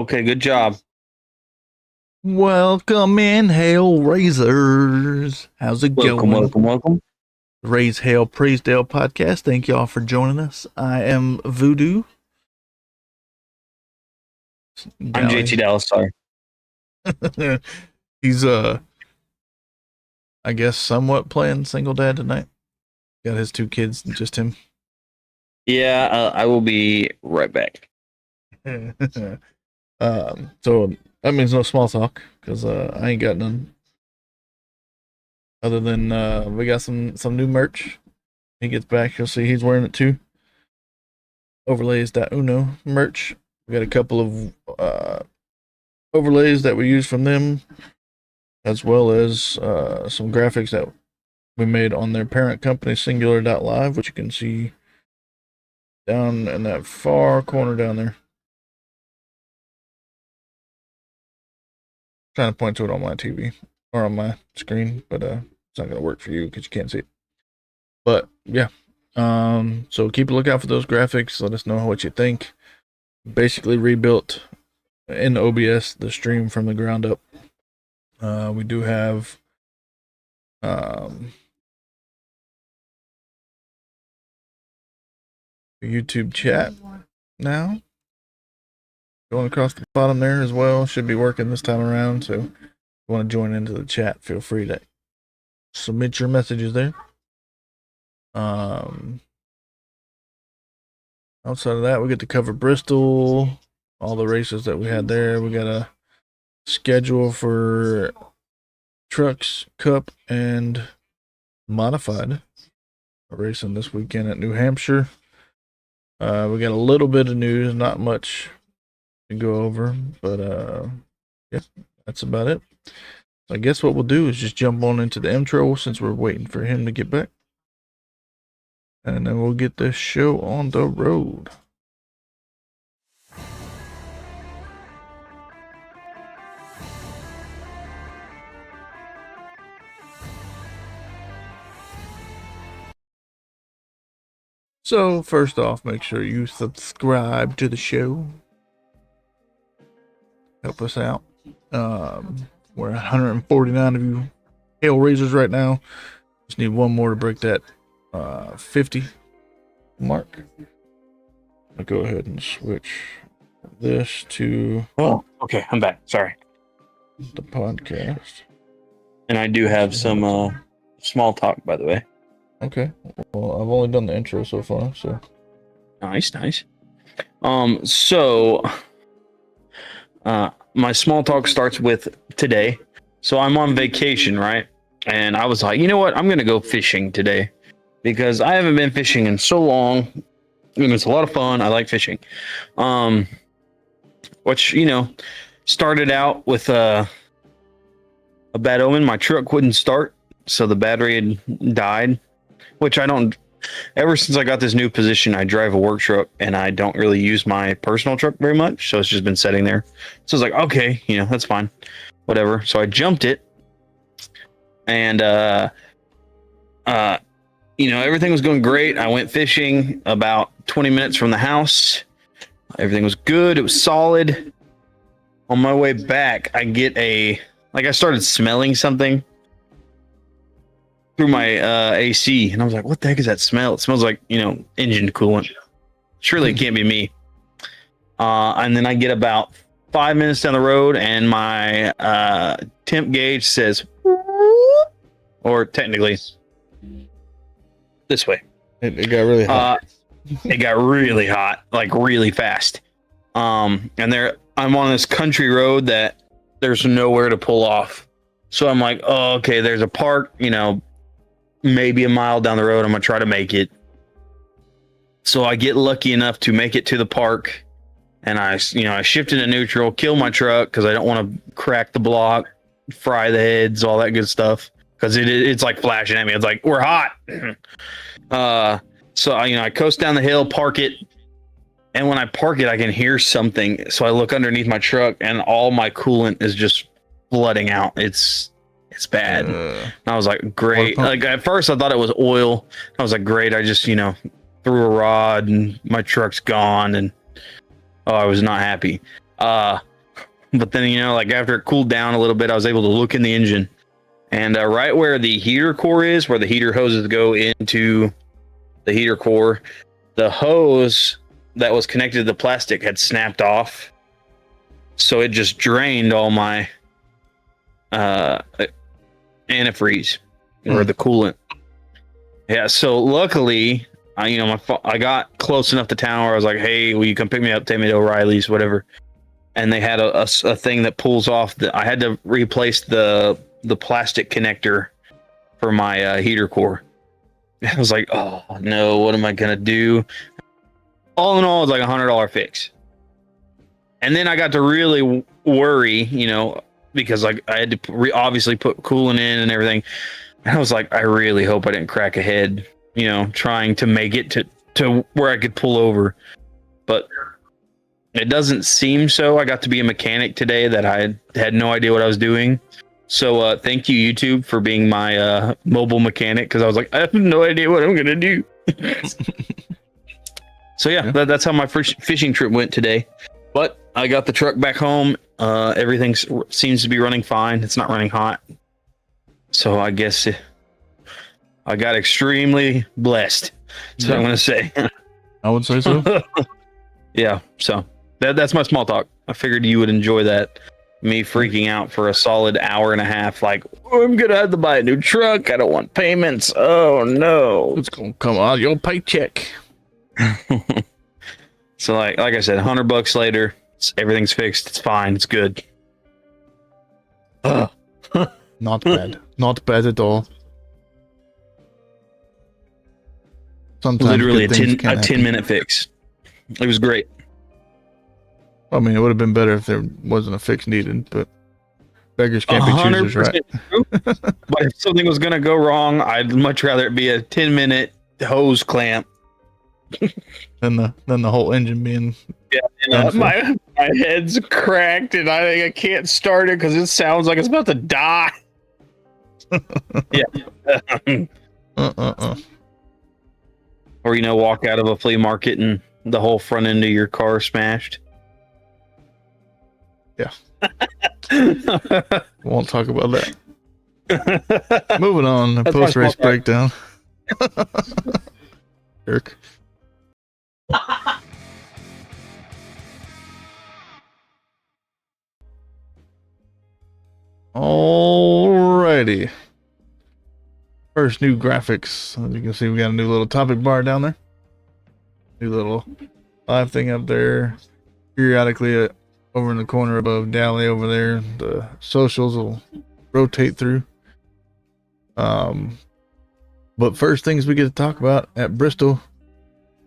Okay, good job. Welcome in, Hale Raisers. How's it Welcome, going? welcome. Raise Hale Praise Dale podcast. Thank y'all for joining us. I am Voodoo. I'm JT Dallas, sorry. He's I guess somewhat playing single dad tonight. Got his two kids, just him. Yeah, I will be right back. So that means no small talk because I ain't got none. Other than we got some new merch. He gets back, you'll see he's wearing it too. Overlays.uno merch. We got a couple of overlays that we use from them, as well as some graphics that we made on their parent company, Singular.live, which you can see down in that far corner down there. Trying to point to it on my TV or on my screen, but it's not going to work for you because you can't see it. But yeah, so keep a lookout for those graphics. Let us know what you think. Basically rebuilt in OBS the stream from the ground up. We do have YouTube chat now going across the bottom there as well. Should be working this time around. So if you want to join into the chat, feel free to submit your messages there. Outside of that, we get to cover Bristol, all the races that we had there. We got a schedule for Trucks, Cup, and Modified racing this weekend at New Hampshire. We got a little bit of news, not much to go over, but yeah, that's about it. So I guess what we'll do is just jump on into the intro since we're waiting for him to get back. And then we'll get this show on the road. So first off, make sure you subscribe to the show. Help us out. We're 149 of you Hale Raisers right now. Just need one more to break that 50 mark. I'll go ahead and switch this to Oh, okay, I'm back. Sorry. the podcast. And I do have some small talk, by the way. Okay. Well, I've only done the intro so far, so. Nice. So my small talk starts with today. So I'm on vacation, right? And I was like, you know what? I'm gonna go fishing today because I haven't been fishing in so long. And it's a lot of fun. I like fishing. Which, started out with a bad omen. My truck wouldn't start, so the battery had died. Which I don't. Ever since I got this new position, I drive a work truck, and I don't really use my personal truck very much. So it's just been sitting there. So I was like, okay, that's fine, whatever. So I jumped it, and everything was going great. I went fishing about 20 minutes from the house. Everything was good. It was solid. On my way back, I get I started smelling something through my AC, and I was like, what the heck is that smell? It smells like, engine coolant. Surely it can't be me. And then I get about 5 minutes down the road, and my temp gauge says, or technically, this way. It got really hot. It got really hot, like really fast. And I'm on this country road that there's nowhere to pull off. So I'm like, oh, okay, there's a park, maybe a mile down the road. I'm gonna try to make it. So I get lucky enough to make it to the park, and I shift into neutral, kill my truck because I don't want to crack the block, fry the heads, all that good stuff. Because it's like flashing at me. It's like, we're hot. So I coast down the hill, park it, and when I park it, I can hear something. So I look underneath my truck, and all my coolant is just flooding out. It's bad. And I was like, great. Like at first I thought it was oil. I was like, great. I just, threw a rod and my truck's gone, and I was not happy. But then, like after it cooled down a little bit, I was able to look in the engine, and right where the heater core is, where the heater hoses go into the heater core, the hose that was connected to the plastic had snapped off. So it just drained all my antifreeze or the coolant. Yeah. So luckily, I got close enough to town where I was like, "Hey, will you come pick me up? Take me to O'Reilly's, whatever." And they had a thing that pulls off. I had to replace the plastic connector for my heater core. I was like, "Oh no, what am I gonna do?" All in all, it was like $100 fix. And then I got to really worry, because like I had to obviously put coolant in and everything. And I was like, I really hope I didn't crack a head, trying to make it to where I could pull over. But it doesn't seem so. I got to be a mechanic today that I had no idea what I was doing. So thank you, YouTube, for being my mobile mechanic, because I was like, I have no idea what I'm going to do. So yeah. That's how my first fishing trip went today. But I got the truck back home. Everything seems to be running fine. It's not running hot. So I guess I got extremely blessed. That's what I'm going to say. I would say so. Yeah. So that's my small talk. I figured you would enjoy that. Me freaking out for a solid hour and a half. Like, I'm going to have to buy a new truck. I don't want payments. Oh, no. It's going to come out of your paycheck. So like I said, $100 later, everything's fixed. It's fine. It's good. Not bad. Not bad at all. Sometimes literally a 10-minute fix. It was great. I mean, it would have been better if there wasn't a fix needed, but beggars can't be choosers, right? True. But if something was going to go wrong, I'd much rather it be a 10-minute hose clamp than the whole engine being. Yeah, my head's cracked and I can't start it because it sounds like it's about to die. Yeah. Or walk out of a flea market and the whole front end of your car smashed. Yeah. Won't talk about that. Moving on, post race breakdown. Jerk. Alrighty. First, new graphics. As you can see, we got a new little topic bar down there. New little live thing up there. Periodically, over in the corner above Dally over there, the socials will rotate through. But first things we get to talk about at Bristol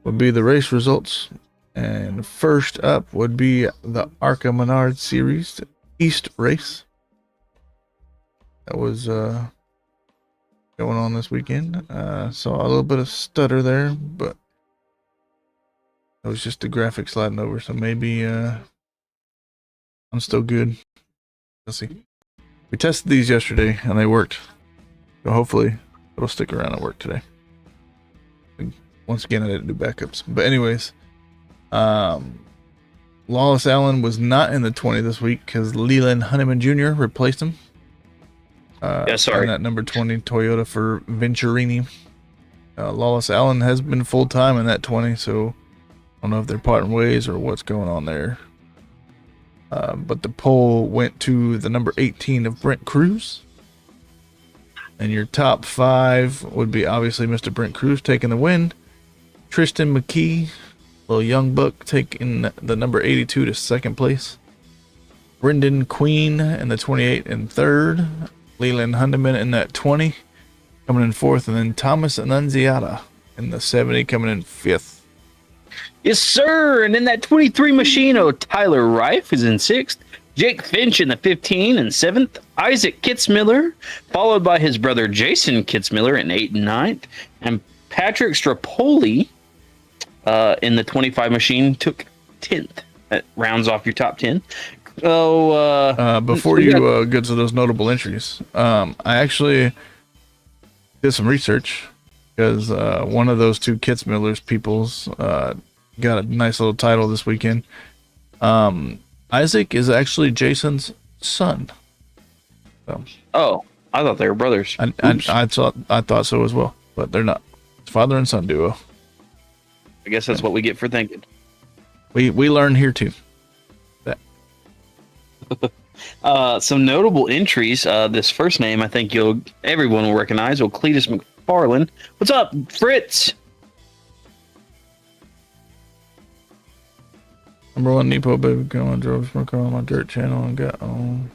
would be the race results. And first up would be the ARCA Menard Series East race. That was going on this weekend. Saw a little bit of stutter there, but it was just the graphic sliding over. So maybe I'm still good. Let's see. We tested these yesterday and they worked. So hopefully it'll stick around and work today. Once again, I didn't do backups. But anyways, Lawless Allen was not in the 20 this week because Leland Honeyman Jr. replaced him. Sorry. In that number 20 Toyota for Venturini. Lawless Allen has been full-time in that 20, so I don't know if they're parting ways or what's going on there. But the pole went to the number 18 of Brent Cruz. And your top 5 would be obviously Mr. Brent Cruz taking the win. Tristan McKee, little young buck, taking the number 82 to second place. Brendan Queen in the 28 in third. Leland Hundeman in that 20 coming in fourth. And then Thomas Annunziata in the 70 coming in fifth. Yes, sir. And in that 23 Machino, Tyler Reif is in sixth. Jake Finch in the 15 and 7th. Isaac Kitzmiller, followed by his brother Jason Kitzmiller in 8th and 9th. And Patrick Strapoli in the 25 machine took 10th. That rounds off your top 10. Before you get to those notable entries, I actually did some research because one of those two Kitzmiller's peoples got a nice little title this weekend. Isaac is actually Jason's son. So Oh, I thought they were brothers. I thought so as well, but they're not. It's father and son duo. I guess that's what we get for thinking. We learn here too. Some notable entries. This first name, I think everyone will recognize. Cletus McFarland. What's up, Fritz? Number 1 Nepo baby girl. I drove my car on my dirt channel and got on.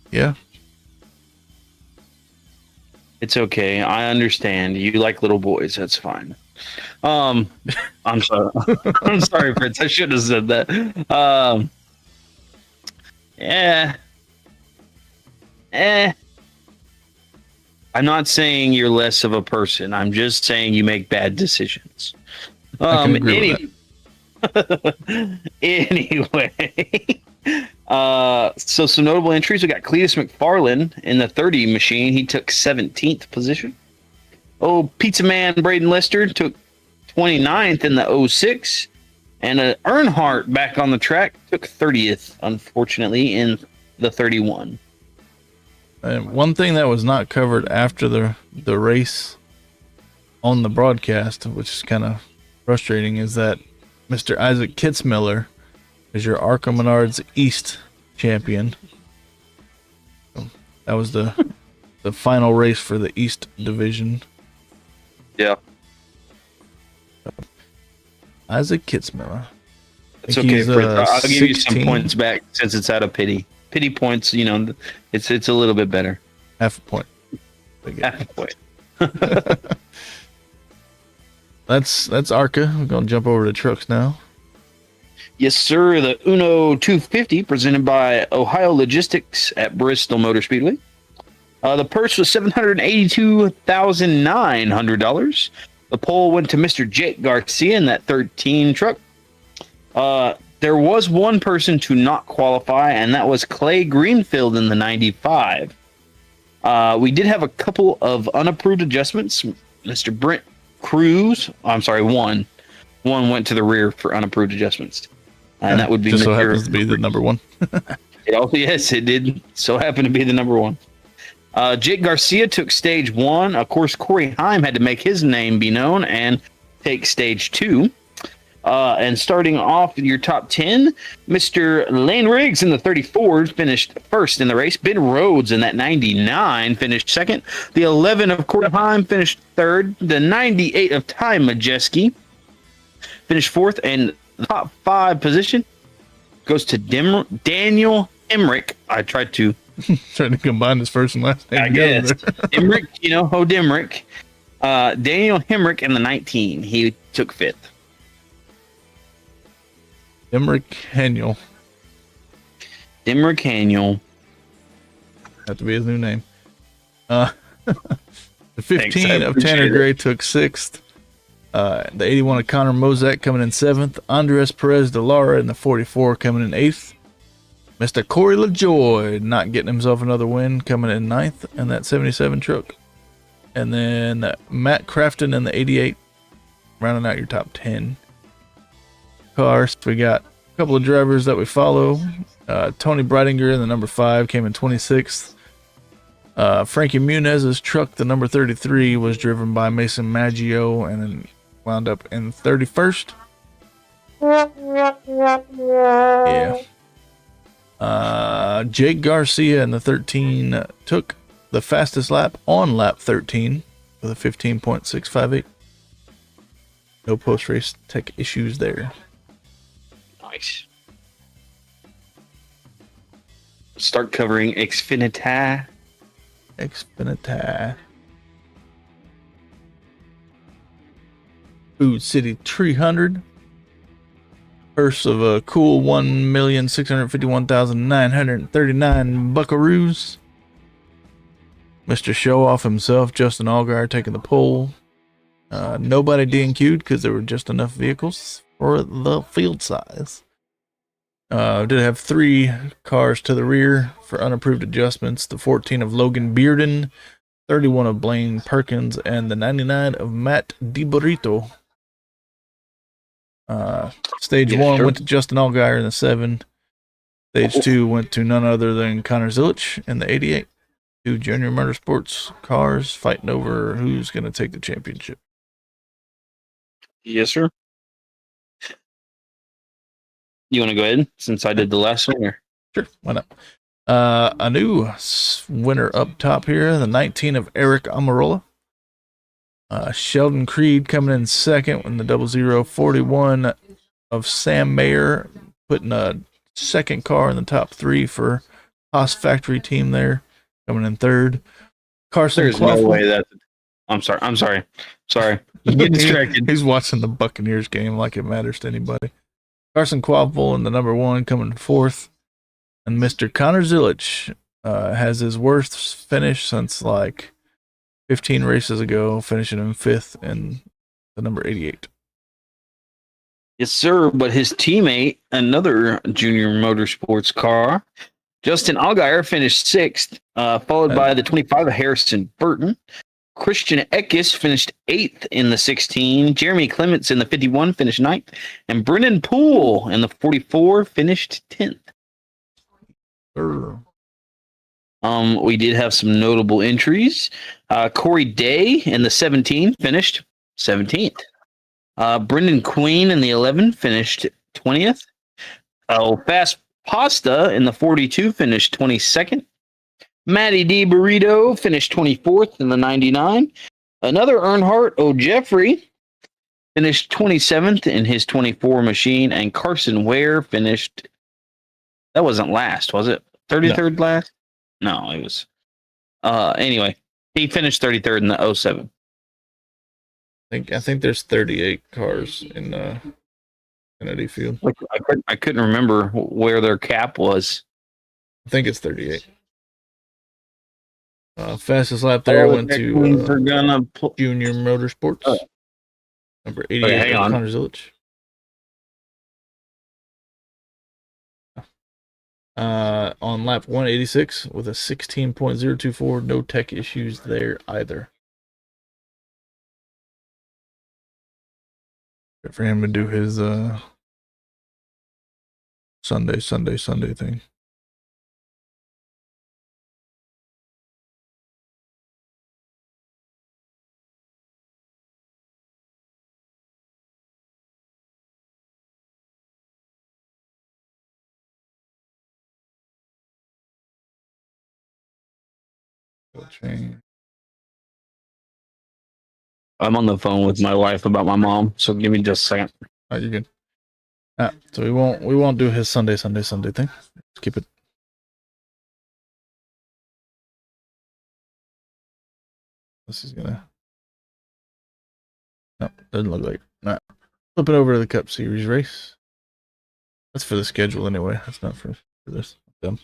Yeah. It's okay. I understand. You like little boys. That's fine. I'm sorry. I'm sorry, Fritz. I should have said that. Yeah. I'm not saying you're less of a person. I'm just saying you make bad decisions. I can agree with Anyway. So some notable entries. We got Cletus McFarland in the 30 machine. He took 17th position. Oh, Pizza Man Braden Lester took 29th in the 06. And Earnhardt back on the track took 30th, unfortunately, in the 31. And one thing that was not covered after the race on the broadcast, which is kind of frustrating, is that Mr. Isaac Kitzmiller is your Arca Menards East champion. So that was the final race for the East division. Yeah. Isaac Kitzmiller. It's okay, Fritz. I'll give you some points back since it's out of pity. Pity points, it's a little bit better. Half a point. Half a point. That's Arca. We're gonna jump over to trucks now. Yes, sir. The Uno 250 presented by Ohio Logistics at Bristol Motor Speedway. The purse was $782,900. The pole went to Mr. Jake Garcia in that 13 truck. There was one person to not qualify, and that was Clay Greenfield in the 95. We did have a couple of unapproved adjustments. Mr. Brent Cruz, I'm sorry, one went to the rear for unapproved adjustments. And that would be just so happens to be the number 1. Yes, it did so happen to be the number 1. Jake Garcia took stage 1. Of course, Corey Heim had to make his name be known and take stage 2. And starting off your top 10, Mr. Lane Riggs in the 34 finished first in the race. Ben Rhodes in that 99 finished second. The 11 of Corey Heim finished third. The 98 of Ty Majeski finished fourth. And the top 5 position goes to Daniel Emmerich. I tried to trying to combine his first and last name. I guess. Emmerich, Demrick. Daniel Hemrick in the 19. He took 5th. Emmerich Haniel. Have to be his new name. The 15 of Tanner Gray took 6th. The 81 of Connor Mozak coming in 7th. Andres Perez de Lara in the 44 coming in 8th. Mr. Corey LaJoy not getting himself another win coming in 9th in that 77 truck. And then Matt Crafton in the 88 rounding out your top 10 cars. We got a couple of drivers that we follow. Tony Breitinger in the number 5 came in 26th. Frankie Munez's truck, the number 33, was driven by Mason Maggio and then wound up in 31st. Yeah. Jake Garcia in the 13 took the fastest lap on lap 13 with a 15.658. No post-race tech issues there. Nice. Start covering Xfinity. Food City 300. Purse of a cool 1,651,939 buckaroos. Mr. Show Off himself, Justin Allgaier, taking the pole. Nobody DNQ'd because there were just enough vehicles for the field size. Did have 3 cars to the rear for unapproved adjustments. The 14 of Logan Bearden 31 of Blaine Perkins, and the 99 of Matt DiBurrito. Stage 1 went to Justin Allgaier in the 7. Stage 2 went to none other than Connor Zilic in the 88. 2 Junior Motorsports cars fighting over who's going to take the championship. Yes, sir. You want to go ahead since I did the last one? Or? Sure, why not? A new winner up top here, the 19 of Eric Amarola. Sheldon Creed coming in second in the 00. 41 of Sam Mayer, putting a second car in the top 3 for Haas Factory team there, coming in third. Carson There's Quaffle. No way that. I'm sorry. Get distracted. He's watching the Buccaneers game like it matters to anybody. Carson Quaffle in the number 1, coming in fourth. And Mr. Connor Zilic has his worst finish since like 15 races ago, finishing in 5th in the number 88. Yes, sir. But his teammate, another Junior Motorsports car, Justin Allgaier, finished 6th, followed by the 25 of Harrison Burton. Christian Eckes finished 8th in the 16. Jeremy Clements in the 51 finished 9th. And Brendan Poole in the 44 finished 10th. We did have some notable entries. Corey Day in the 17 finished 17th. Brendan Queen in the 11 finished 20th. Fast Pasta in the 42 finished 22nd. Matty D. Burrito finished 24th in the 99. Another Earnhardt O'Jeffrey finished 27th in his 24 machine. And Carson Ware finished... That wasn't last, was it? 33rd last? No, it was. Anyway, he finished 33rd in the 07. I think there's 38 cars in Kennedy Field. I couldn't remember where their cap was. I think it's 38. Fastest lap there went to Junior Motorsports. Number 88, Connor Zilic. On lap 186 with a 16.024, no tech issues there either. Good for him to do his Sunday thing. I'm on the phone with my wife about my mom, so give me just a second. All right, you're good. So we won't do his Sunday thing. Let's keep it. This is gonna. No, doesn't look like. All right. Flip it over to the Cup Series race. That's for the schedule anyway. That's not for this. Dumb.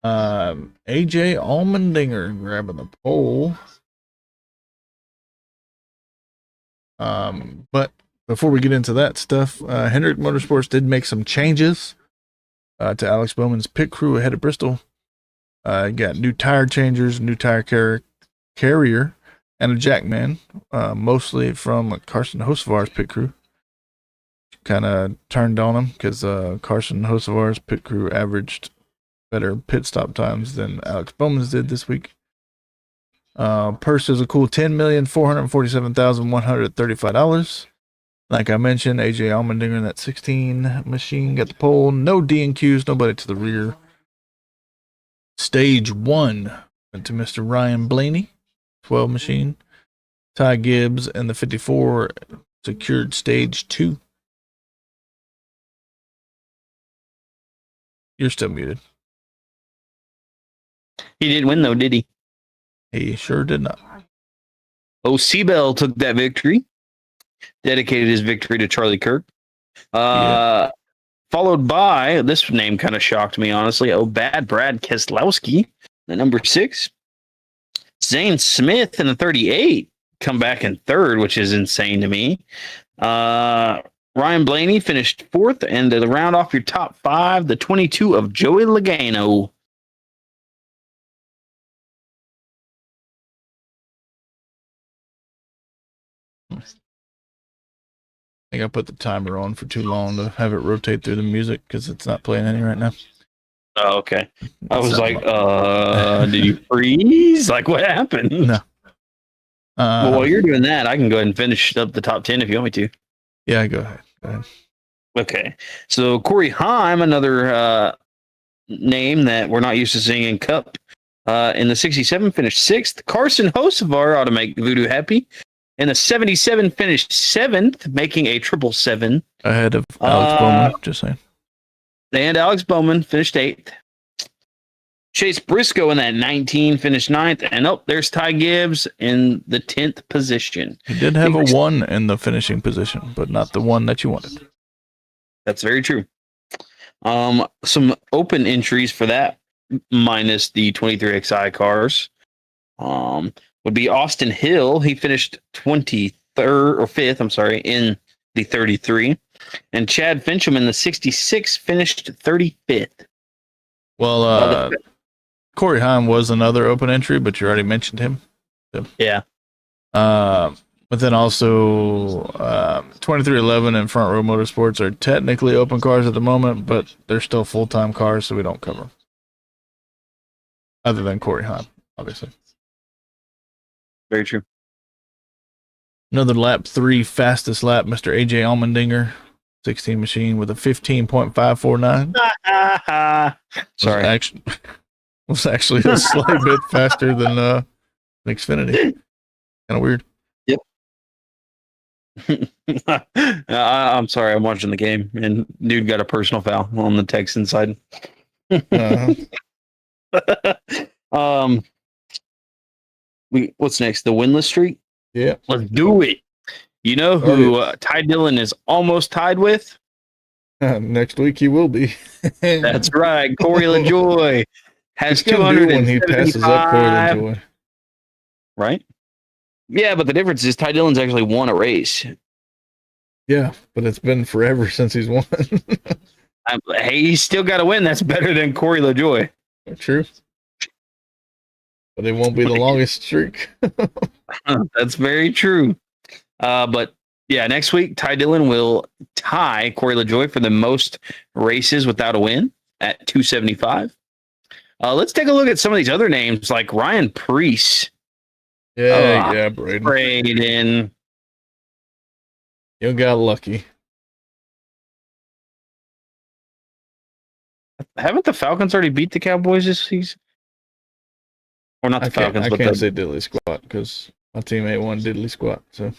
AJ Allmendinger grabbing the pole. But before we get into that stuff, Hendrick Motorsports did make some changes to Alex Bowman's pit crew ahead of Bristol. Got new tire changers, new tire carrier, and a jackman, mostly from Carson Hocevar's pit crew. Kind of turned on him because Carson Hocevar's pit crew averaged better pit stop times than Alex Bowman's did this week. Purse is a cool $10,447,135. Like I mentioned, AJ Allmendinger in that 16 machine got the pole. No D&Qs, nobody to the rear. Stage 1 went to Mr. Ryan Blaney, 12 machine. Ty Gibbs and the 54 secured stage 2. You're still muted. He didn't win, though, did he? He sure did not. Seabell took that victory. Dedicated his victory to Charlie Kirk. Followed by, this name kind of shocked me, honestly. Bad Brad Keselowski, the number 6. Zane Smith in the 38. Come back in 3rd, which is insane to me. Ryan Blaney finished 4th. And to round off your top 5, the 22 of Joey Logano. think I put the timer on for too long to have it rotate through the music because it's not playing any right now. Oh, okay. I was like, Something did you freeze? Like, what happened? No. Well, while you're doing that, I can go ahead and finish up the top 10 if you want me to. Yeah, go ahead. Go ahead. Okay. So Corey Heim, another name that we're not used to seeing in Cup. In the 67, finished 6th. Carson Hocevar ought to make Voodoo happy. In the 77, finished 7th, making a 777. Ahead of Alex Bowman, just saying. And Alex Bowman finished 8th. Chase Briscoe in that 19 finished 9th. And there's Ty Gibbs in the 10th position. He did have a 1 in the finishing position, but not the one that you wanted. That's very true. Some open entries for that, minus the 23XI cars, would be Austin Hill. He finished 23rd or 5th, I'm sorry, in the 33. And Chad Fincham in the 66 finished 35th. Well, Corey Heim was another open entry, but you already mentioned him. So. Yeah. But then also 2311 and Front Row Motorsports are technically open cars at the moment, but they're still full-time cars, so we don't cover them. Other than Corey Heim, obviously. Very true. Another lap 3 fastest lap, Mr. AJ Allmendinger, 16 machine with a 15.549. Sorry. Was actually a slight bit faster than Xfinity. Kind of weird. I'm sorry, I'm watching the game, and dude got a personal foul on the Texan side. What's next? The winless streak? Yeah. Let's do it. You know who Ty Dillon is almost tied with? Next week he will be. That's right. Corey LaJoy has 200 when he passes up Corey LaJoy. Right? Yeah, but the difference is Ty Dillon's actually won a race. Yeah, but it's been forever since he's won. Hey, he's still got to win. That's better than Corey LaJoy. True. But it won't be the longest streak. That's very true. But yeah, next week, Ty Dillon will tie Corey LaJoy for the most races without a win at 275. Let's take a look at some of these other names like Ryan Preece. Yeah, Braden. You got lucky. Haven't the Falcons already beat the Cowboys this season? Or not the Falcons, I but can't say diddly squat because my teammate won diddly squat. So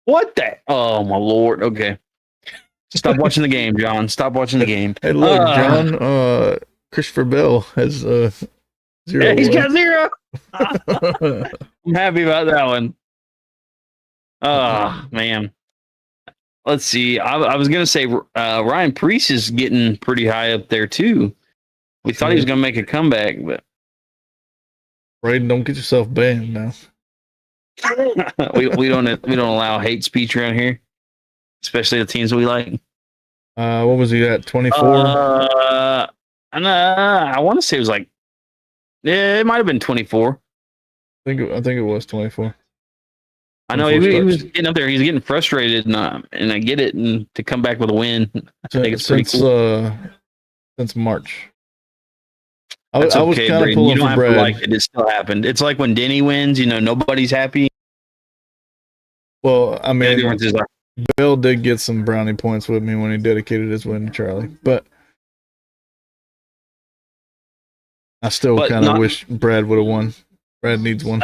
what the? Oh my lord! Okay, stop watching the game, John. Stop watching the game. Hey, look, John. Christopher Bell has 0. Yeah, he's got 0. I'm happy about that one. Oh man. Let's see. I was gonna say Ryan Preece is getting pretty high up there too. We thought he was gonna make a comeback, but Braden, don't get yourself banned now. we don't allow hate speech around here, especially the teams we like. What was he at? 24. I want to say it was like, yeah, it might have been 24. I think it was 24. I know he was getting up there. He's getting frustrated, and I get it. And to come back with a win, I think it's pretty cool. Since March. I was kind of pulling for Brad. Like it still happened. It's like when Denny wins, nobody's happy. Well, I mean, Bill did get some brownie points with me when he dedicated his win to Charlie, but I still kind of wish Brad would have won. Brad needs one.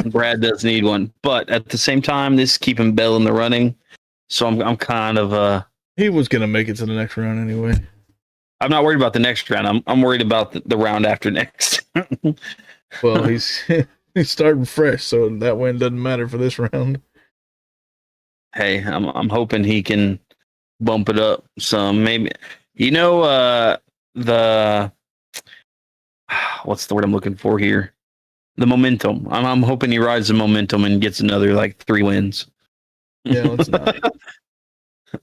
Brad does need one, but at the same time, this is keeping Bell in the running. So I'm kind of he was gonna make it to the next round anyway. I'm not worried about the next round. I'm worried about the round after next. Well, he's starting fresh, so that win doesn't matter for this round. Hey, I'm hoping he can bump it up some. Maybe the what's the word I'm looking for here? The momentum. I'm hoping he rides the momentum and gets another like 3 wins. Yeah, let's not.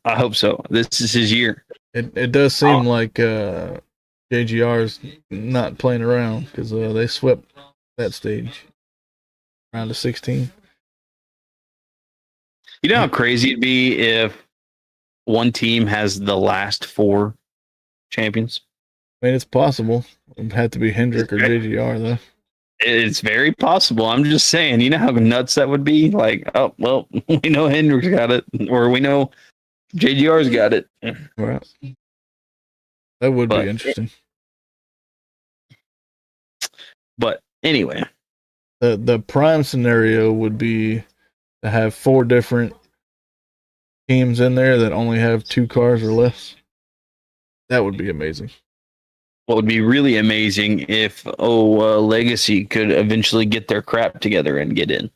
I hope so. This is his year. It does seem like JGR's not playing around because they swept that stage round of 16. You know how crazy it'd be if one team has the last 4 champions? I mean, it's possible. It'd have to be Hendrick or JGR, though. It's very possible. I'm just saying, you know how nuts that would be? Like, oh, well, we know Hendrick's got it, or we know JGR's got it. Right. That would But- be interesting. But anyway, The prime scenario would be to have 4 different teams in there that only have 2 cars or less. That would be amazing. what would be really amazing if Legacy could eventually get their crap together and get in.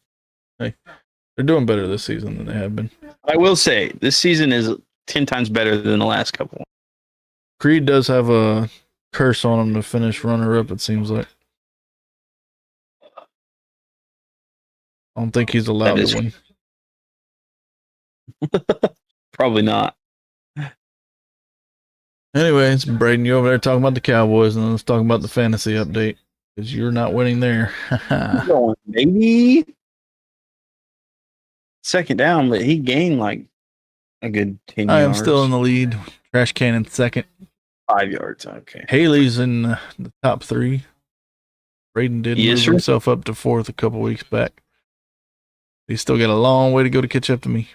They're doing better this season than they have been. I will say this season is 10 times better than the last couple. Creed does have a curse on him to finish runner-up, it seems like. I don't think he's allowed to win. Probably not. Anyways, Braden, you over there talking about the Cowboys, and let's talk about the fantasy update, because you're not winning there. Maybe second down, but he gained like a good 10 I yards. am still in the lead. Trash can in second. 5 yards. Okay. Haley's in the top 3. Braden did Yes, move sir. himself up to 4th a couple weeks back. He's still got a long way to go to catch up to me.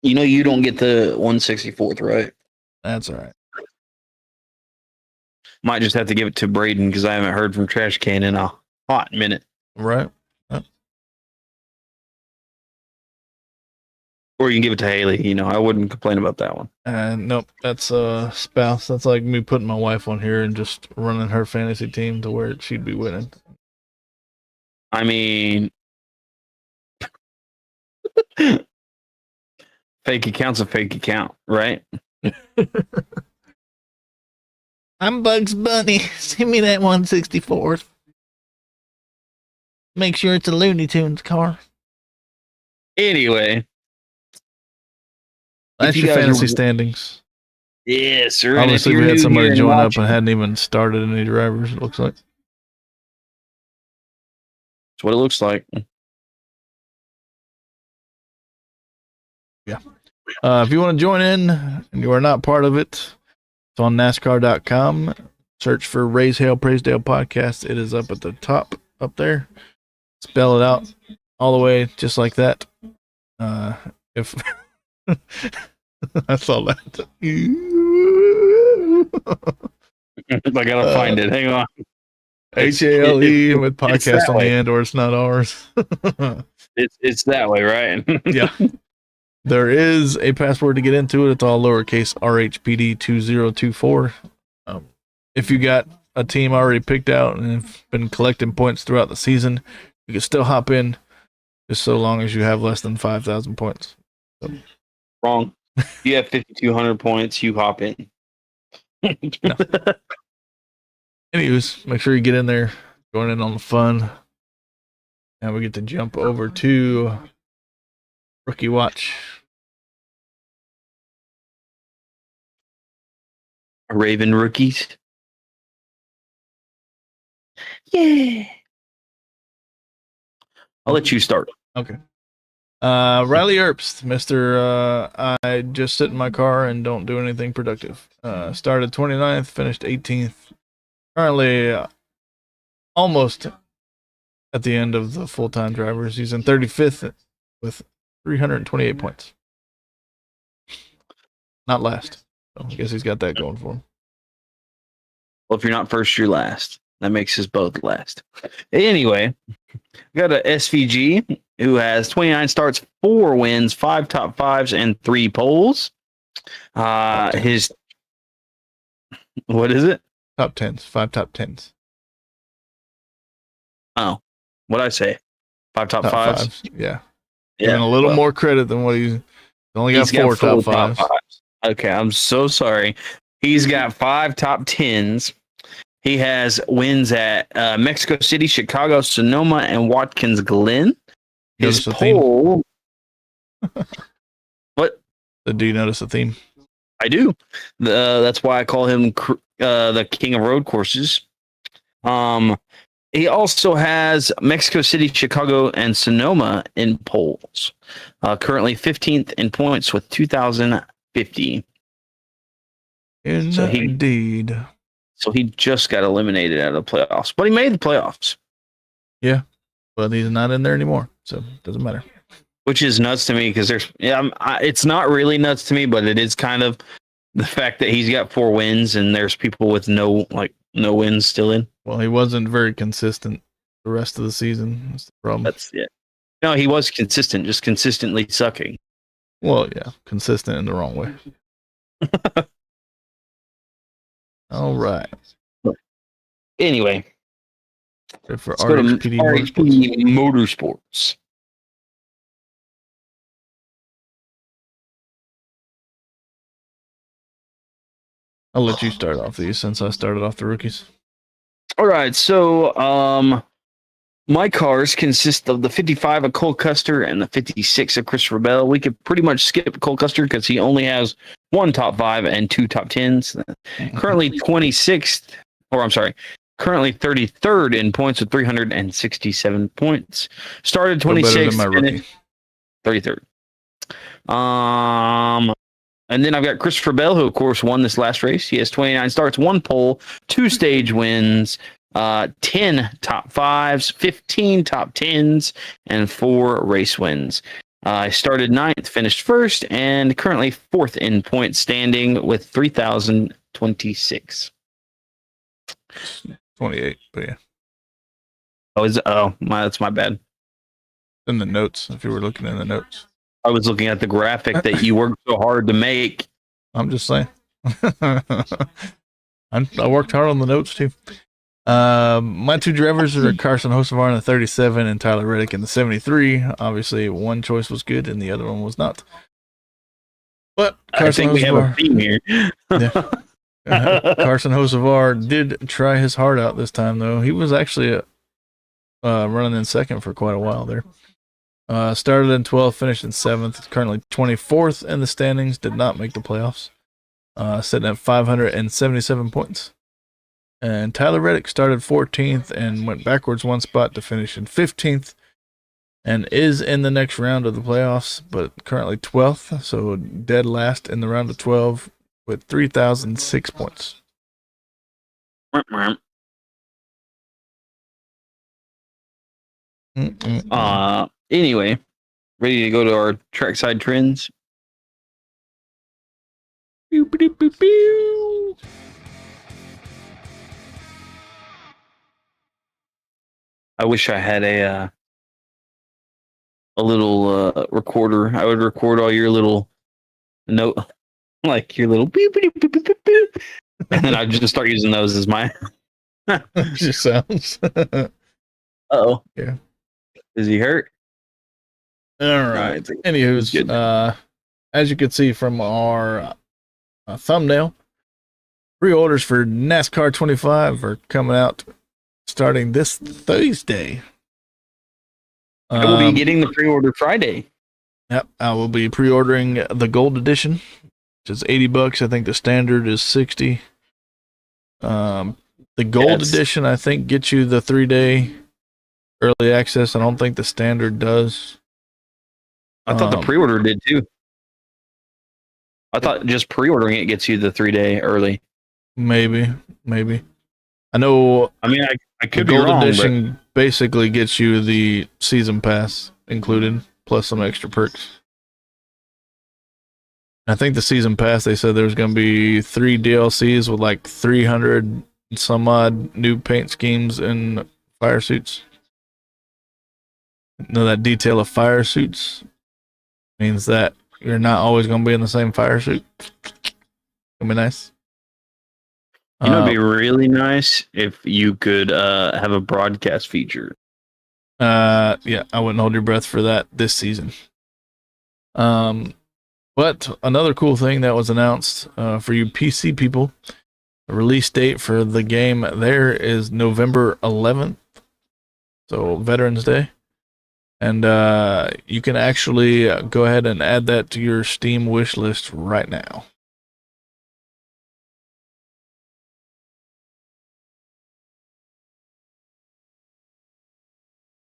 You know, you don't get the 164th, right? That's all right. Might just have to give it to Braden because I haven't heard from Trash Can in a hot minute. Right? Or you can give it to Haley. You know, I wouldn't complain about that one. Nope, that's spouse. That's like me putting my wife on here and just running her fantasy team to where she'd be winning. I mean, fake account's a fake account, right? I'm Bugs Bunny. Send me that 164th. Make sure it's a Looney Tunes car. Anyway, That's you your guys fantasy are- standings. yes, sir. And if Obviously, you're we had new somebody here and join up watching, and hadn't even started any drivers, it looks like. that's what it looks like. If you want to join in and you are not part of it, it's on NASCAR.com. Search for Hale Praise Dale podcast. It is up at the top, up there. Spell it out all the way, just like that. If I saw that. I gotta find it. Hang on. HALE with It's podcast that on the way. end, or it's not ours. It's that way, right? Yeah. There is a password to get into it. It's all lowercase RHPD2024. If you got a team already picked out and have been collecting points throughout the season, you can still hop in, just so long as you have less than 5,000 points. Wrong. You have 5,200 points. You hop in. Anyways, make sure you get in there, join in on the fun. And we get to jump over to Rookie Watch. Raven rookies. Yeah. I'll let you start. Okay. Riley Earps, Mr. I just sit in my car and don't do anything productive. Started 29th, finished 18th. Currently almost at the end of the full-time drivers. He's in 35th with 328 points. Not last. So I guess he's got that going for him. Well, if you're not first, you're last. That makes us both last. Anyway, we got a SVG who has 29 starts, 4 wins, 5 top 5s, and 3 poles. His what is it? Top 10s, 5 top 10s. Oh, what'd I say? 5 top Top 5s? 5s. Yeah. Yeah, Giving a little well, more credit than what he's only got he's 4 got top 5s. Okay, I'm so sorry. He's got 5 top 10s. He has wins at Mexico City, Chicago, Sonoma, and Watkins Glen. His Notice a theme? pole. What? Do you notice a theme? I do. That's why I call him the king of road courses. He also has Mexico City, Chicago, and Sonoma in polls. Currently 15th in points with 2,050. Indeed. So he just got eliminated out of the playoffs, but he made the playoffs. Yeah, but he's not in there anymore, so it doesn't matter. Which is nuts to me because it's not really nuts to me, but it is kind of the fact that he's got 4 wins and there's people with no wins still in. Well, he wasn't very consistent the rest of the season. That's the problem. That's it. No, he was consistent, just consistently sucking. Well, yeah, consistent in the wrong way. All right. Anyway, for RHPD Motorsports. I'll let you start off these since I started off the rookies. All right, so my cars consist of the 55 of Cole Custer and the 56 of Christopher Bell. We could pretty much skip Cole Custer because he only has 1 top 5 and 2 top 10s. Currently 26th, currently 33rd in points with 367 points. Started 26th, 33rd. And then I've got Christopher Bell, who of course won this last race. He has 29 starts, 1 pole, 2 stage wins, 10 top 5s, 15 top 10s, and 4 race wins. I started 9th, finished 1st, and currently 4th in point standing with 3,026. 28, but yeah. That's my bad. In the notes, if you were looking in the notes. I was looking at the graphic that you worked so hard to make. I'm just saying. I worked hard on the notes too. My 2 drivers are Carson Hocevar in the 37 and Tyler Reddick in the 73. Obviously, one choice was good and the other one was not. But Carson we have a theme here. Yeah. Carson Hocevar did try his heart out this time, though. He was actually running in second for quite a while there. Started in 12th, finished in 7th. Currently 24th in the standings. Did not make the playoffs. Sitting at 577 points. And Tyler Reddick started 14th and went backwards 1 spot to finish in 15th. And is in the next round of the playoffs, but currently 12th. So dead last in the round of 12 with 3,006 points. Anyway, ready to go to our trackside trends? Pew, pew, pew, pew. I wish I had a little recorder. I would record all your little note, like your little beep, beep, beep, beep, beep, and then I'd just start using those as my just sounds. Uh-oh. Yeah. Is he hurt? All right. Anywho, as you can see from our thumbnail, pre-orders for NASCAR 25 are coming out starting this Thursday. I will be getting the pre-order Friday. Yep, I will be pre-ordering the Gold Edition, which is $80. I think the standard is $60. The Gold Edition, I think, gets you the 3-day early access. I don't think the standard does. I thought the pre-order did too. I thought just pre-ordering it gets you the 3-day early. Maybe. I know. I mean, I could be wrong. The Gold Edition but basically gets you the season pass included, plus some extra perks. I think the season pass, they said there's going to be 3 DLCs with like 300 some odd new paint schemes and fire suits. Know that detail of fire suits means that you're not always going to be in the same fire suit. It'll be nice. It'd be really nice if you could have a broadcast feature. Yeah, I wouldn't hold your breath for that this season. But another cool thing that was announced for you PC people, the release date for the game there is November 11th, so Veterans Day. And you can actually go ahead and add that to your Steam wish list right now.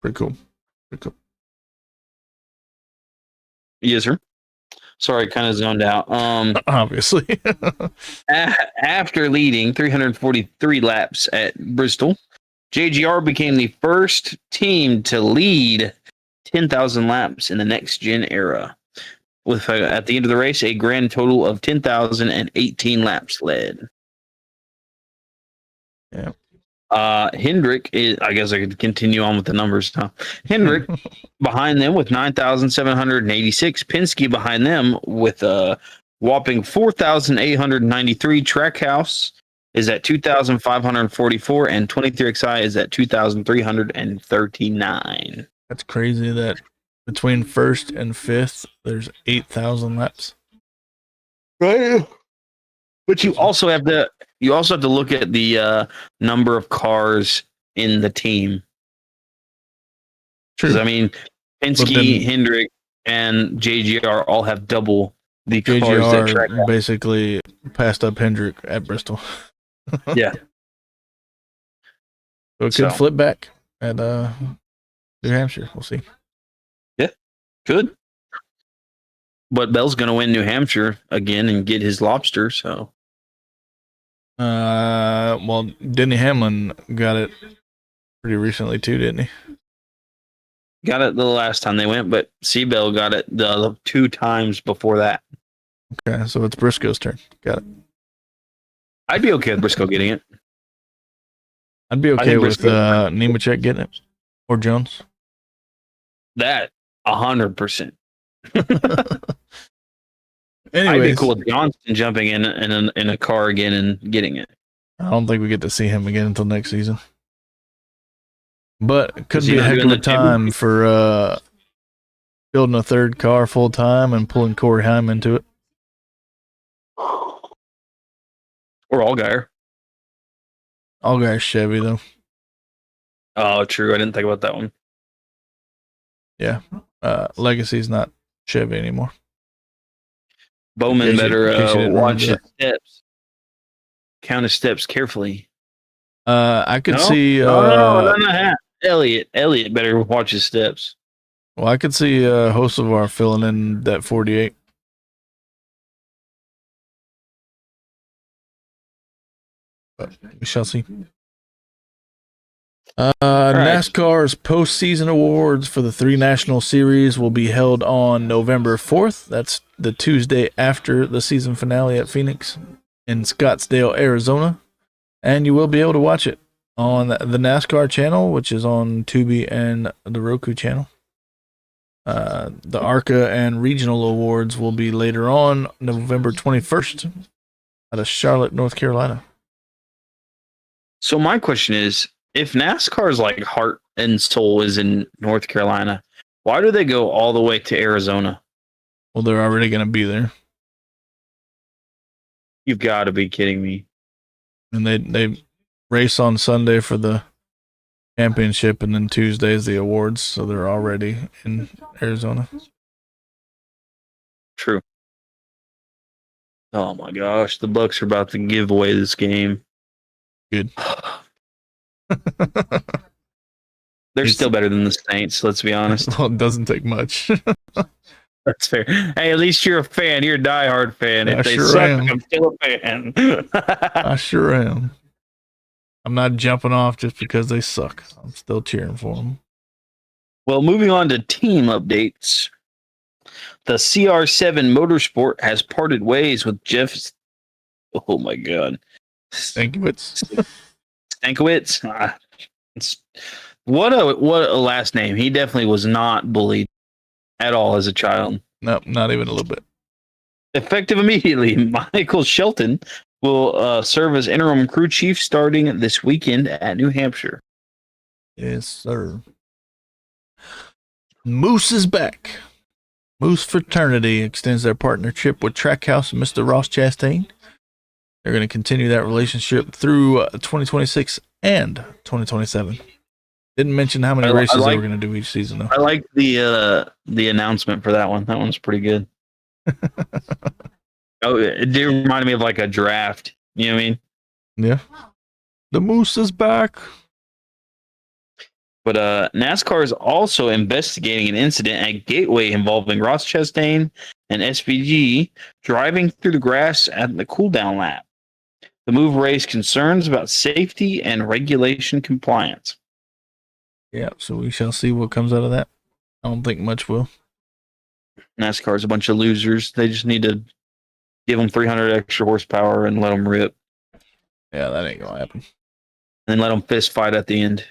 Pretty cool. Pretty cool. Yes, sir. Sorry, kind of zoned out. Obviously. After leading 343 laps at Bristol, JGR became the first team to lead 10,000 laps in the next gen era, with at the end of the race a grand total of 10,018 laps led. Yeah. Hendrick is, I guess I could continue on with the numbers now. Hendrick behind them with 9,786. Penske behind them with a whopping 4,893. Trackhouse is at 2,544, and 23XI is at 2,339. That's crazy that between first and fifth, there's 8,000 laps. Right. But you also have to look at the number of cars in the team. True. I mean, Penske, Hendrick, and JGR all have double the cars that track JGR basically passed up Hendrick at Bristol. Yeah. So it could flip back at New Hampshire. We'll see. Yeah, good. But Bell's going to win New Hampshire again and get his lobster. So, well, Denny Hamlin got it pretty recently too, didn't he? Got it the last time they went, but Seabell got it the 2 times before that. Okay, so it's Briscoe's turn. Got it. I'd be okay with Briscoe getting it. I'd be okay with Nemechek getting it or Jones. That 100%. Anyways, I'd be cool with Johnson jumping in a car again and getting it. I don't think we get to see him again until next season. But it could be a heck of a time for building a third car full time and pulling Corey Heim into it. Or Allgaier. Allgaier's Chevy, though. Oh, true. I didn't think about that one. Yeah. Legacy's not Chevy anymore. Bowman better watch his steps. Count his steps carefully. I could see... no. Elliott better watch his steps. Well, I could see Hocevar filling in that 48. But we shall see. NASCAR's postseason awards for the 3 national series will be held on November 4th. That's the Tuesday after the season finale at Phoenix in Scottsdale, Arizona. And you will be able to watch it on the NASCAR channel, which is on Tubi and the Roku channel. The ARCA and regional awards will be later on November 21st out of Charlotte, North Carolina. So my question is, if NASCAR's like heart and soul is in North Carolina, why do they go all the way to Arizona? Well, they're already going to be there. You've got to be kidding me. And they race on Sunday for the championship, and then Tuesday is the awards, so they're already in Arizona. True. Oh my gosh, the Bucks are about to give away this game. Good. They're still better than the Saints, let's be honest. Well, it doesn't take much. That's fair. Hey, at least you're a fan. You're a diehard fan. If they suck, I'm still a fan. I sure am. I'm not jumping off just because they suck. I'm still cheering for them. Well, moving on to team updates. The CR7 Motorsport has parted ways with Jeff. Oh my God. Stankiewicz. What a last name. He definitely was not bullied at all as a child. No, not even a little bit. Effective immediately, Michael Shelton will serve as interim crew chief starting this weekend at New Hampshire. Yes, sir. Moose is back. Moose Fraternity extends their partnership with Trackhouse and Mr. Ross Chastain. They're going to continue that relationship through 2026 and 2027. Didn't mention how many races they were going to do each season, though. I like the announcement for that one. That one's pretty good. Oh, it did remind me of like a draft. You know what I mean? Yeah. The Moose is back. But NASCAR is also investigating an incident at Gateway involving Ross Chastain and SVG driving through the grass at the cooldown lap. The move raised concerns about safety and regulation compliance. Yeah, so we shall see what comes out of that. I don't think much will. NASCAR is a bunch of losers. They just need to give them 300 extra horsepower and let them rip. Yeah, that ain't gonna happen. And let them fist fight at the end.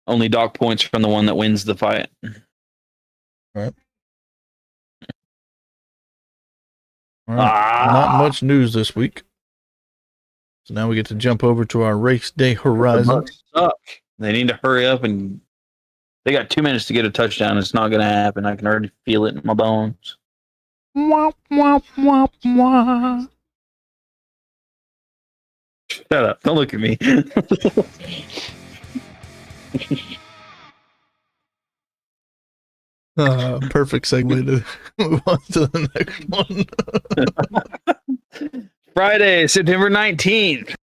Only dock points from the one that wins the fight. All right. Not much news this week. So now we get to jump over to our race day horizon. Suck. They need to hurry up, and they got 2 minutes to get a touchdown. It's not going to happen. I can already feel it in my bones. Wah, wah, wah, wah. Shut up. Don't look at me. Perfect segue to move on to the next one. Friday, September 19th.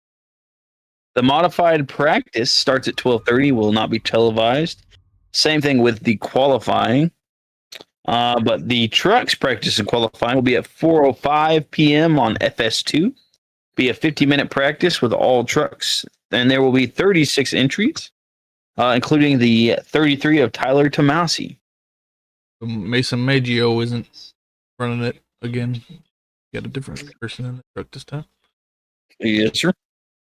The modified practice starts at 12:30, will not be televised. Same thing with the qualifying. But the trucks practice and qualifying will be at 4:05 p.m. on FS2. Be a 50-minute practice with all trucks. And there will be 36 entries, including the 33 of Tyler Tomasi. Mason Maggio isn't running it again. Got a different person in the truck this time. Yes, sir.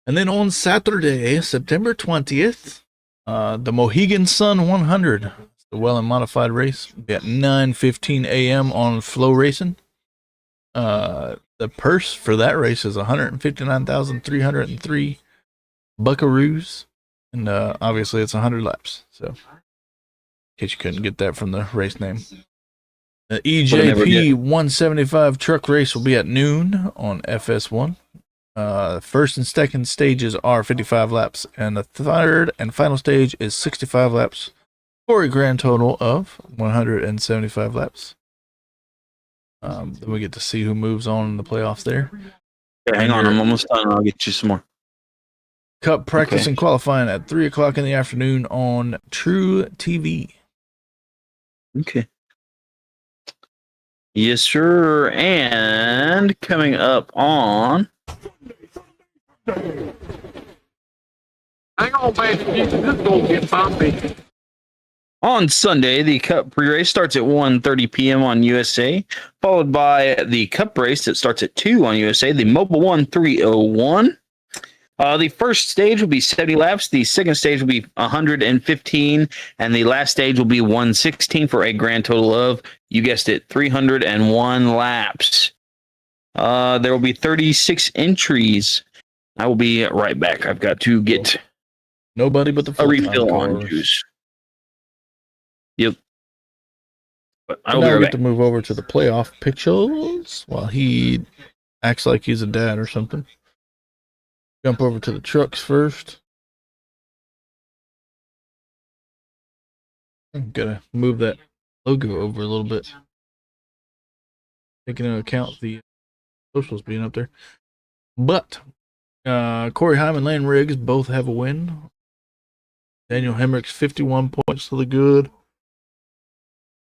And then on Saturday, September 20th, the Mohegan Sun 100, the well and modified race, will be at 9:15 a.m. on Flow Racing. The purse for that race is 159,303 buckaroos, and obviously it's 100 laps. So, in case you couldn't get that from the race name. The EJP 175 truck race will be at noon on FS1. First and second stages are 55 laps, and the third and final stage is 65 laps for a grand total of 175 laps. Then we get to see who moves on in the playoffs there. Okay, hang on, I'm almost done. I'll get you some more. Cup practice and qualifying at 3 o'clock in the afternoon on True TV. Okay. Yes, sir. And coming up on. Hang on, baby. This is going to get bumpy. On Sunday, the Cup pre-race starts at 1:30 p.m. on USA, followed by the Cup race that starts at 2 on USA, the Mobile One 301. The first stage will be 70 laps, the second stage will be 115, and the last stage will be 116 for a grand total of, you guessed it, 301 laps. There will be 36 entries. I will be right back. I've got to get nobody but the a refill on juice. Yep. But I will be right back. To move over to the playoff pictures while he acts like he's a dad or something. Jump over to the trucks first. I'm gonna move that logo over a little bit, taking into account the socials being up there. But Corey Heim and Lane Riggs both have a win. Daniel Hemrick's 51 points to the good.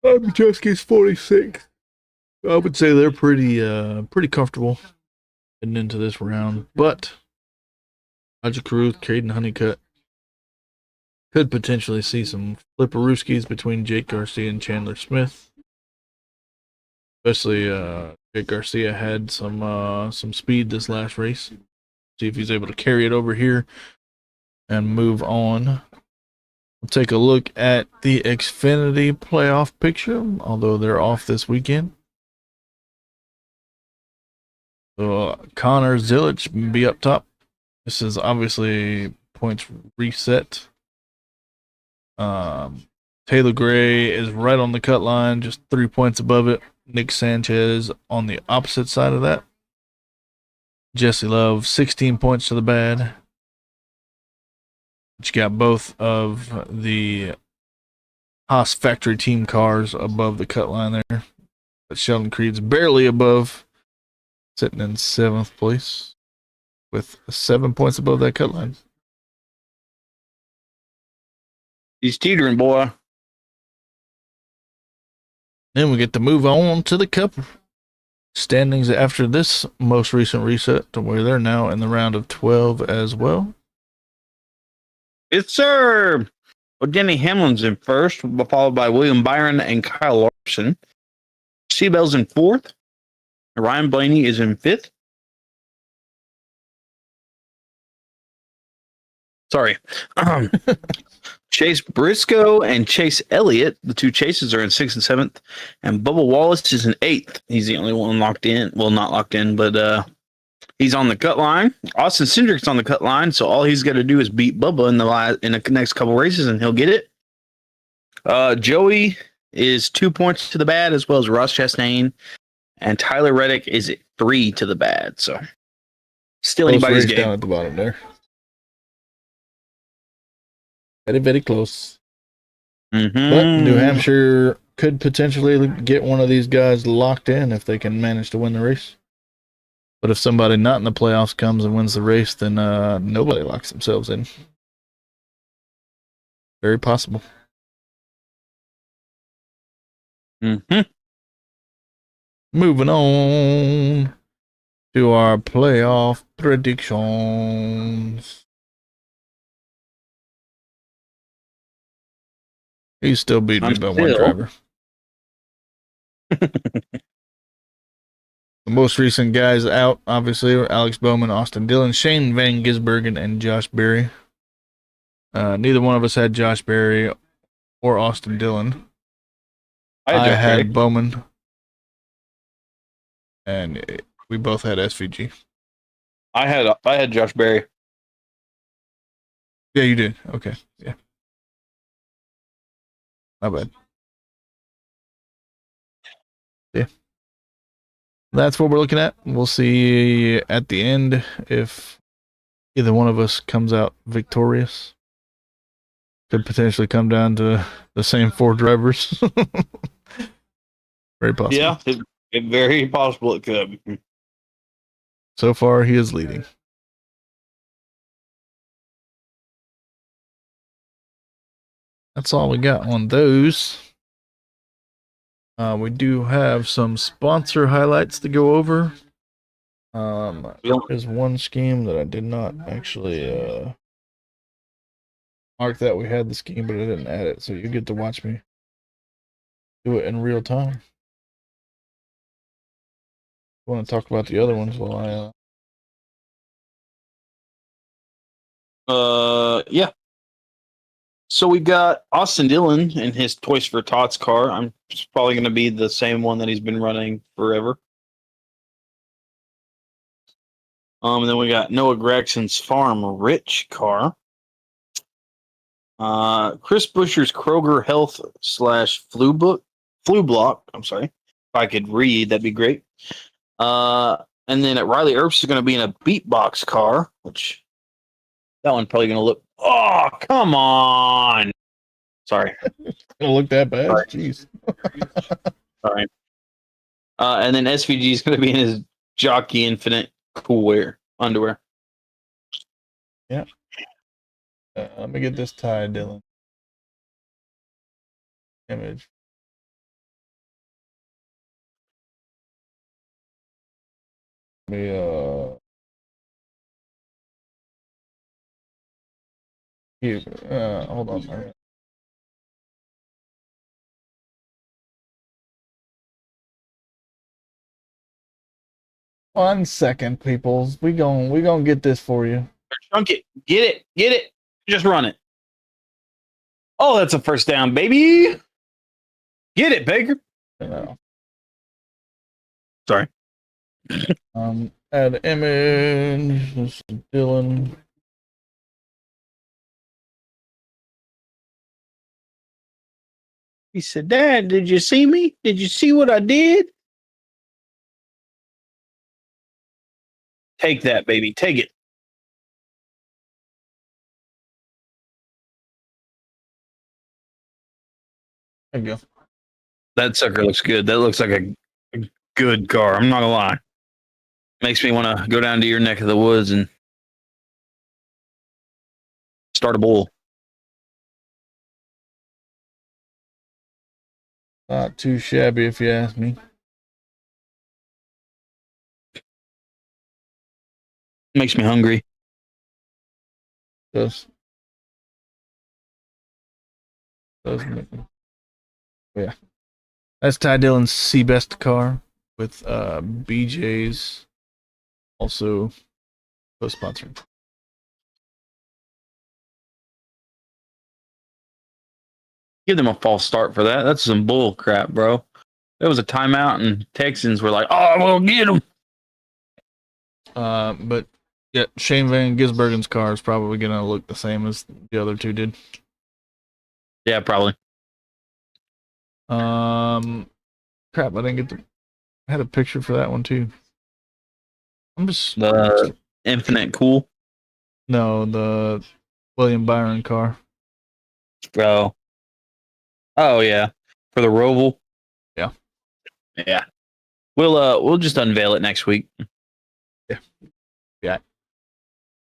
Bucheski's 46. I would say they're pretty comfortable heading into this round. But Roger Caruth, Caden Honeycutt could potentially see some flipperooskies between Jake Garcia and Chandler Smith. Especially Jake Garcia had some speed this last race. See if he's able to carry it over here and move on. We'll take a look at the Xfinity playoff picture, although they're off this weekend. So Connor Zilic will be up top. This is obviously points reset. Taylor Gray is right on the cut line, just 3 points above it. Nick Sanchez on the opposite side of that. Jesse Love, 16 points to the bad. But you got both of the Haas factory team cars above the cut line there. But Sheldon Creed's barely above, sitting in 7th place. with 7 points above that cut line. He's teetering, boy. Then we get to move on to the Cup standings after this most recent reset, to where they're now in the round of 12 as well. Yes, sir. Well, Denny Hamlin's in first, followed by William Byron and Kyle Larson. Seabell's in fourth. Ryan Blaney is in fifth. Sorry. Chase Briscoe and Chase Elliott, the two Chases, are in sixth and seventh. And Bubba Wallace is in eighth. He's the only one locked in. Well, not locked in, but he's on the cut line. Austin Cindric's on the cut line, so all he's got to do is beat Bubba in the next couple races, and he'll get it. Joey is 2 points to the bad, as well as Ross Chastain, and Tyler Reddick is 3 to the bad. So still anybody's game. Down at the bottom there. Very, very close. Mm-hmm. But New Hampshire could potentially get one of these guys locked in if they can manage to win the race. But if somebody not in the playoffs comes and wins the race, then nobody locks themselves in. Very possible. Mm-hmm. Moving on to our playoff predictions. He's still beating me by one driver. The most recent guys out, obviously, are Alex Bowman, Austin Dillon, Shane Van Gisbergen, and Josh Berry. Neither one of us had Josh Berry or Austin Dillon. I had Bowman, and we both had SVG. I had Josh Berry. Yeah, you did. Okay, yeah. My bad. Yeah. That's what we're looking at. We'll see at the end if either one of us comes out victorious. Could potentially come down to the same 4 drivers. Very possible. Yeah, it's very possible it could. So far, he is leading. That's all we got on those. We do have some sponsor highlights to go over. There's one scheme that I did not actually mark that we had the scheme, but I didn't add it, so you get to watch me do it in real time. I want to talk about the other ones while yeah. So we got Austin Dillon in his Toys for Tots car. I'm probably going to be the same one that he's been running forever. And then we got Noah Gregson's Farm Rich car. Chris Buescher's Kroger Health / Flu Block. I'm sorry. If I could read, that'd be great. And then Riley Earps is going to be in a Beatbox car, which that one's probably going to look. Oh, come on. Sorry. It'll look that bad. Sorry. Jeez. Sorry. And then SVG is going to be in his Jockey Infinite Cool underwear. Yeah. Let me get this tied, Dylan. Image. Let me, hold on. 1 second, peoples. We gonna get this for you. Chunk it. Get it. Just run it. Oh, that's a first down, baby. Get it, Baker. Sorry. Add image. This is Dylan. He said, Dad, did you see me? Did you see what I did? Take that, baby. Take it. There you go. That sucker looks good. That looks like a good car. I'm not gonna lie. Makes me want to go down to your neck of the woods and Start a bull. Not too shabby, if you ask me. Makes me hungry. Does make me. Yeah. That's Ty Dillon's Seabest car with BJ's also co-sponsored. Give them a false start for that. That's some bull crap, bro. There was a timeout, and Texans were like, "Oh, we'll get them." But yeah, Shane Van Gisbergen's car is probably going to look the same as the other two did. Yeah, probably. Crap, I didn't get the. I had a picture for that one too. I'm just The Infinite Cool, the William Byron car. bro. Oh yeah, for the Roval. Yeah. Yeah. We'll just unveil it next week. Yeah.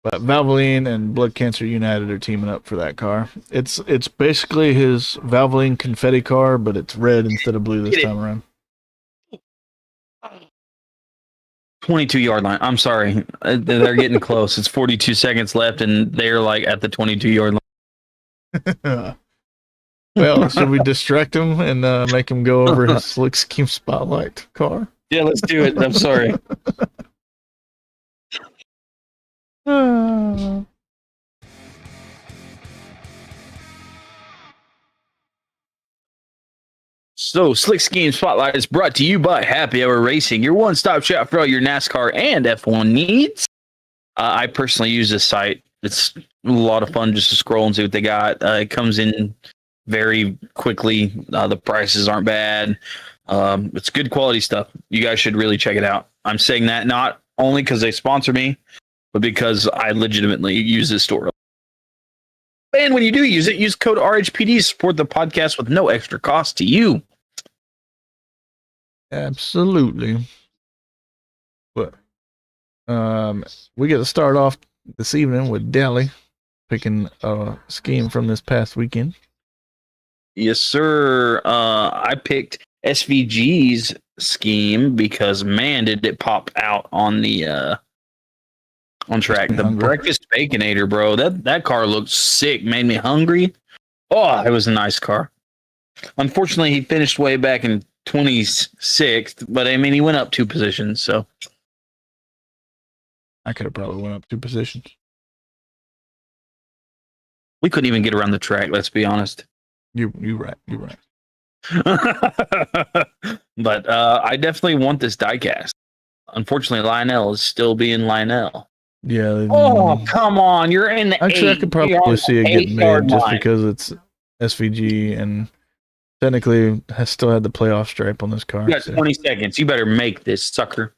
But Valvoline and Blood Cancer United are teaming up for that car. It's basically his Valvoline confetti car, but it's red instead of blue this time around. 22-yard line. I'm sorry. They're getting close. It's 42 seconds left, and they're like at the 22-yard line. Well, should we distract him and make him go over his Slick Scheme Spotlight car? Yeah, let's do it. I'm sorry. So, Slick Scheme Spotlight is brought to you by Happy Hour Racing, your one-stop shop for all your NASCAR and F1 needs. I personally use this site. It's a lot of fun just to scroll and see what they got. It comes in very quickly. The prices aren't bad. It's good quality stuff. You guys should really check it out. I'm saying that not only because they sponsor me, but because I legitimately use this store. And when you do use it, use code RHPD to support the podcast with no extra cost to you. Absolutely. But we get to start off this evening with Dale picking a scheme from this past weekend. Yes, sir. I picked SVG's scheme because, man, did it pop out on the on track. The Breakfast Baconator, bro. That car looked sick. Made me hungry. Oh, it was a nice car. Unfortunately, he finished way back in 26th, but I mean, he went up 2 positions, so I could have probably went up 2 positions. We couldn't even get around the track. Let's be honest. You're right. You're right. But I definitely want this diecast. Unfortunately, Lionel is still being Lionel. Yeah. Oh, come on. You're in the Actually, I could probably see it getting made just because it's SVG and technically has still had the playoff stripe on this car. You got 20 seconds. You better make this, sucker.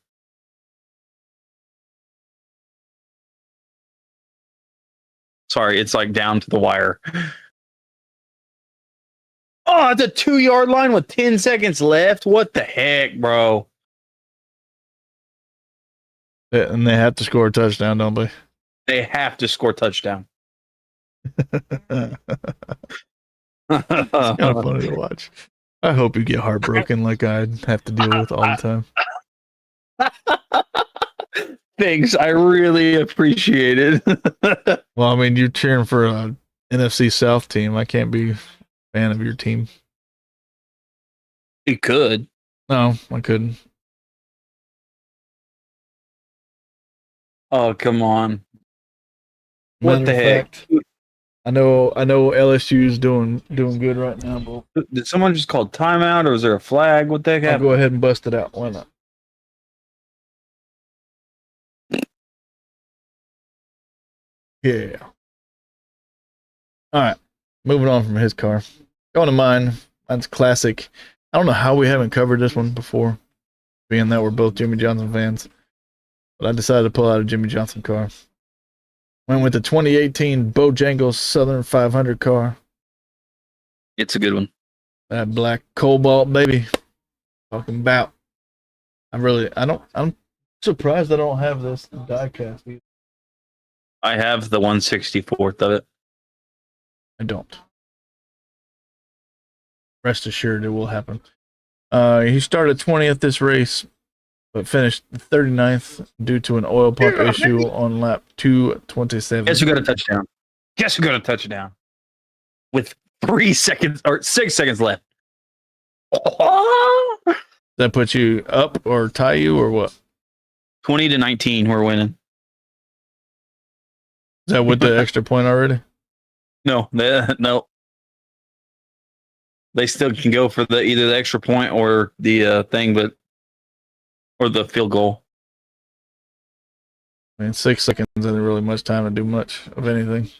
Sorry, it's like down to the wire. Oh, it's a 2-yard line with 10 seconds left. What the heck, bro? Yeah, and they have to score a touchdown, don't they? They have to score touchdown. It's kind of funny to watch. I hope you get heartbroken like I have to deal with all the time. Thanks. I really appreciate it. Well, I mean, you're cheering for a NFC South team. I can't be a fan of your team. You could. No, I couldn't. Oh, come on. What the heck? I know LSU's doing good right now, but Did someone just call timeout, or was there a flag? What the heck I'll happened? go ahead and bust it out. Why not? Yeah. All right. Moving on from his car. Going to mine. Mine's classic. I don't know how we haven't covered this one before, being that we're both Jimmy Johnson fans. But I decided to pull out a Jimmy Johnson car. Went with the 2018 Bojangles Southern 500 car. It's a good one. That black cobalt, baby. Talking about. I'm surprised I don't have this diecast either. I have the 1/64th of it. I don't. Rest assured, it will happen. He started 20th this race, but finished 39th due to an oil pump issue on lap 227. Guess who got a touchdown? Guess who got a touchdown? With 3 seconds or 6 seconds left. That put you up or tie you or what? 20-19, we're winning. Is that with the extra point already? No. They still can go for either the extra point or the thing, or the field goal. I mean, 6 seconds isn't really much time to do much of anything.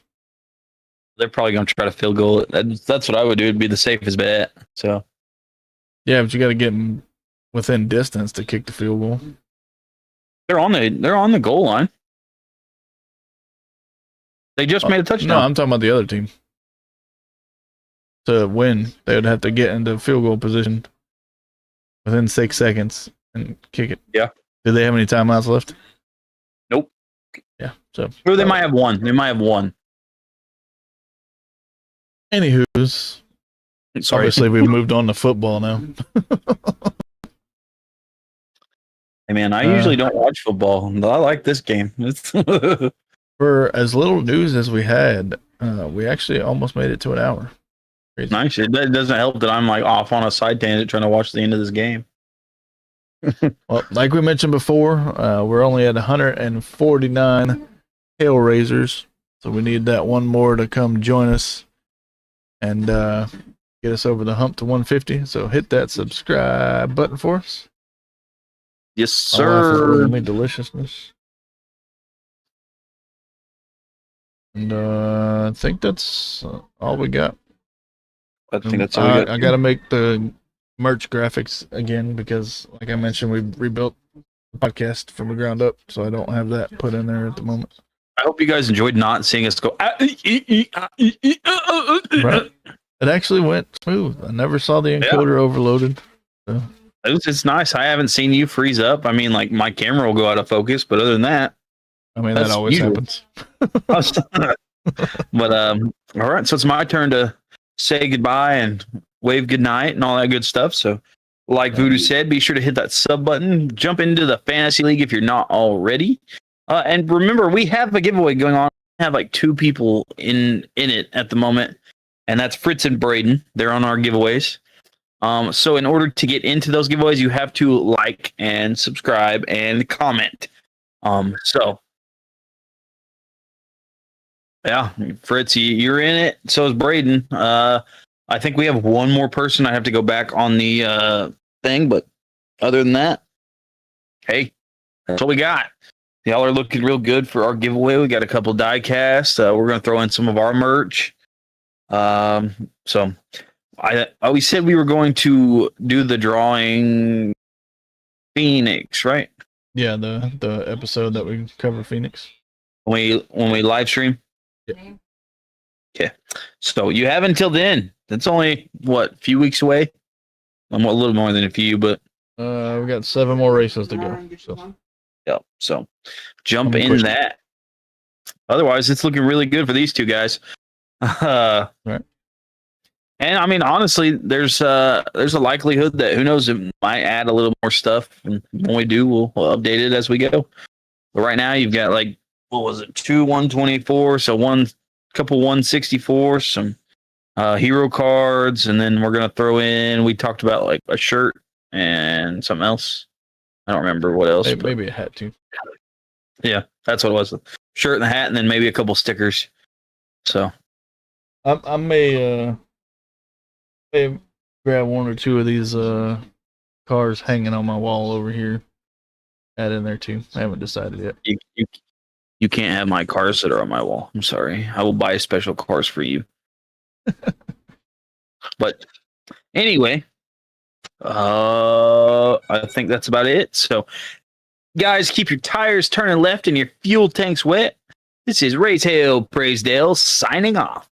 They're probably going to try to field goal it. That's what I would do. It'd be the safest bet. So yeah, but you got to get them within distance to kick the field goal. they're on the goal line. They just made a touchdown. No, I'm talking about the other team. To win, they would have to get into field goal position within 6 seconds and kick it. Yeah. Do they have any timeouts left? Nope. Yeah. So. Or they might have one. Anywho's. Sorry. Obviously, we've moved on to football now. Hey man, I usually don't watch football. I like this game. For as little news as we had, we actually almost made it to an hour. Crazy. Nice. It doesn't help that I'm like off on a side tangent trying to watch the end of this game. Well, like we mentioned before, we're only at 149 Hale Raisers, so we need that one more to come join us and get us over the hump to 150. So hit that subscribe button for us. Yes, sir. Deliciousness. And I think that's all we got. I think that's all we got. I got to make the merch graphics again because, like I mentioned, we rebuilt the podcast from the ground up, so I don't have that put in there at the moment. I hope you guys enjoyed not seeing us go. Right. It actually went smooth. I never saw the encoder overloaded. So. It's nice. I haven't seen you freeze up. I mean, like my camera will go out of focus, but other than that, I mean that always happens. But all right, so it's my turn to say goodbye and wave goodnight and all that good stuff. So, like Voodoo said, be sure to hit that sub button. Jump into the fantasy league if you're not already. And remember, we have a giveaway going on. We have like 2 people in it at the moment, and that's Fritz and Braden. They're on our giveaways. So in order to get into those giveaways, you have to like and subscribe and comment. So yeah, Fritz, you're in it. So is Braden. I think we have one more person. I have to go back on the thing, but other than that, hey, that's what we got. Y'all are looking real good for our giveaway. We got a couple die casts. We're gonna throw in some of our merch. So. We said we were going to do the drawing Phoenix, right? Yeah, the episode that we cover Phoenix. When we live stream? Yeah. Okay. So you have until then. That's only a few weeks away? A little more than a few, but we got 7 more races to go. So yeah. So jump in that. Otherwise, it's looking really good for these 2 guys. Right. And I mean, honestly, there's a likelihood that who knows, it might add a little more stuff. And when we do, we'll update it as we go. But right now, you've got like, what was it, 2 124, so couple 164, some hero cards, and then we're gonna throw in. We talked about like a shirt and something else. I don't remember what else. Maybe a hat too. Yeah, that's what it was. Shirt and the hat, and then maybe a couple stickers. So I may grab 1 or 2 of these cars hanging on my wall over here. Add in there too. I haven't decided yet. You can't have my cars that are on my wall. I'm sorry. I will buy special cars for you. But anyway, I think that's about it. So, guys, keep your tires turning left and your fuel tanks wet. This is Hale Praise Dale signing off.